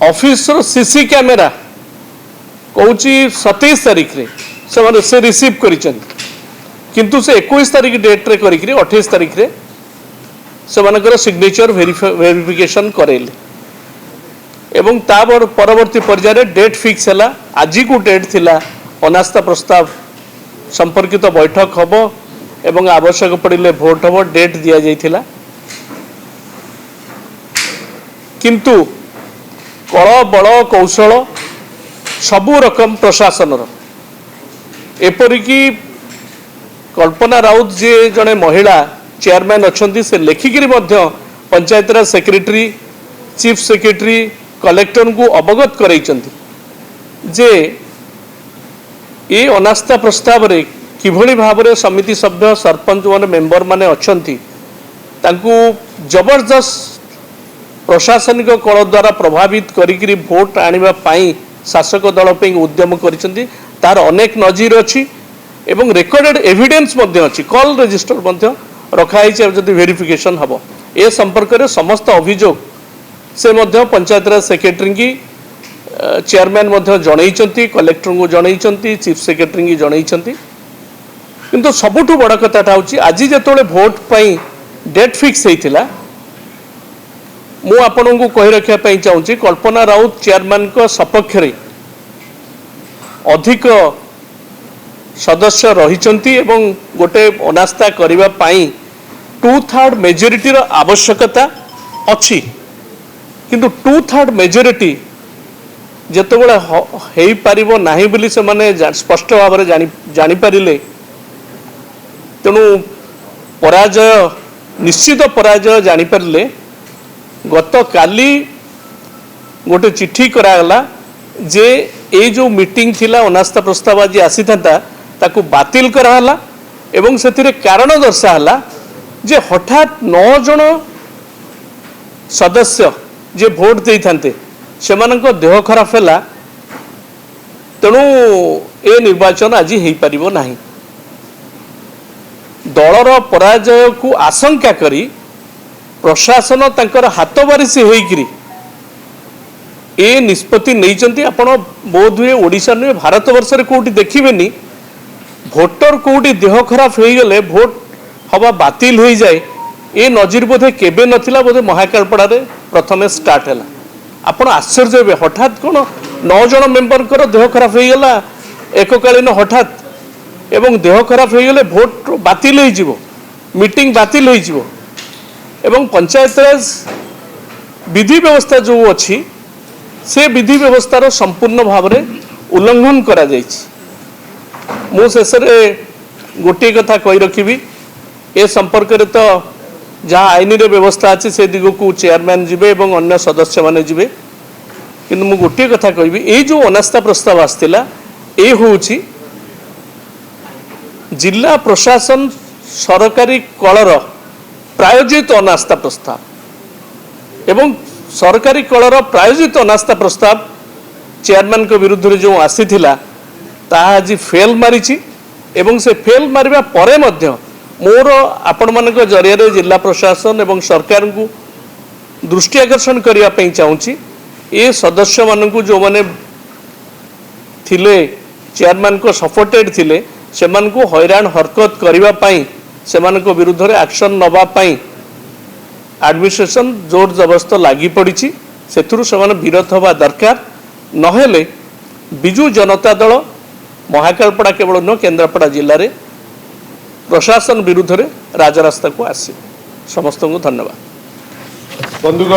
Office CC camera कौच 27 तारीख रे से रिसीव किंतु से 21 तारीख डेट रे करी 28 तारीख रे से सिग्नेचर वेरिफिकेशन करेले एवं तापर परवर्ती पर्याय डेट फिक्स है आज को डेट थिला अनास्था प्रस्ताव संपर्कित बैठक हम एवं आवश्यक पड़े भोट हम डेट दि जाइथिला किंतु कल बल कौशल सबू रकम प्रशासन एपरिकी कल्पना राउत जे जड़े महिला चेयरमैन अच्छा से लेखिकी Panchayat Raj secretary chief secretary collector को अवगत कराइछन्ति जे ये अनास्था प्रस्ताव रे किभली भाव में समिति सभ्य सरपंच मान मेंबर माने अच्छन्ति तांकु जबरदस्त प्रशासनिक कल द्वारा प्रभावित करी भोट आनिबा पाई शासक दल पे उद्यम करिसेंती तार अनेक नजीर अच्छी एवं रेकर्डेड एविडेंस अच्छी कॉल रजिस्टर रखाई जदि वेरिफिकेशन हम ए संपर्क में समस्त अभियोग से पंचायतराज सेक्रेटरी की चेयरमैन जनई कलेक्टर को जनई चीफ सेक्रेटरी की जनई किंतु सबुठु बड़ कथाटा हूँ आज जो भोट पाई डेट फिक्स होता मु आपन को कही रखापी चाहूँगी कल्पना राउत चेयरमैन को सपक्ष अधिक सदस्य रही गोटे अनास्था करने 2/3 मेजोरिटी आवश्यकता अच्छी किंतु 2/3 मेजोरिटी जितेबाला हो पार ना बोली से माने स्पष्ट भाव में जानीपारे तेणु पराजय निश्चित पराजय जानीपारे गत काली गोटे चिट्ठी करागला जे ये जो मीटिंग थिला अनास्था प्रस्ताव आज आसी था ताकू बातिल कराला एवं से कारण दर्शाला जे हठात 9 जन सदस्य जे भोट दे थांते सेमानंको देह खराब है तेणु ए निर्वाचन आज हो पार ना दलर पराजय को आशंका करी प्रशासन तांकर हाथ बारिश होइकरी ए निष्पत्ति नहीं आपण बोध हुए ओडिशा नुहे भारत वर्ष रे कोठी देखिबेनी भोटर कोठी देह खराब हो गले भोट हवा बातिल हो जाए ए नजीर बोधे केबे नथिला बोधे महाकालपड़ा रे प्रथमे स्टार्ट हैला आपण आश्चर्य हेबे हठात कोन 9 जन मेंबर कर देह खराब हो गला एककालीन हठात एवं देह खराब हो गले भोट बातिल हो जिवो मीटिंग बातिल हो जिवो एवं पंचायतराज विधि व्यवस्था जो अच्छी से विधि व्यवस्थार संपूर्ण भाव में उल्लंघन करा मु शेष गोटे कथा कही रखी ए संपर्क में तो जहाँ आईन रे व्यवस्था अच्छी से दिग को चेयरमैन जी और अन्य सदस्य माने जी कि मु गोटे कथा कहि ये जो अनास्था प्रस्ताव आसला ये हूँ जिला प्रशासन सरकारी कलर प्रायोजित अनास्था प्रस्ताव एवं सरकारी कलर प्रायोजित अनास्था प्रस्ताव चेयरमैन को विरुद्ध जो आसी आज फेल मारी एवं से फेल मारिबा परे मध्य मोर आपण मानक जरिया जिला प्रशासन एवं सरकार को दृष्टि आकर्षण करने चाहूँगी ये सदस्य मानक जो माने थिले चेयरमैन को सपोर्टेड थिले से हैरान हरकत करने से विरुद्ध एक्शन नवापाई एडमिनिस्ट्रेशन जोर जबरदस्त लगी पड़ी से विरत हवा दरकार नहेले बिजु जनता दल महाकालपड़ा केवल न केन्द्रापड़ा जिले में प्रशासन विरुद्ध राजरास्ता को आसी समस्त को धन्यवाद।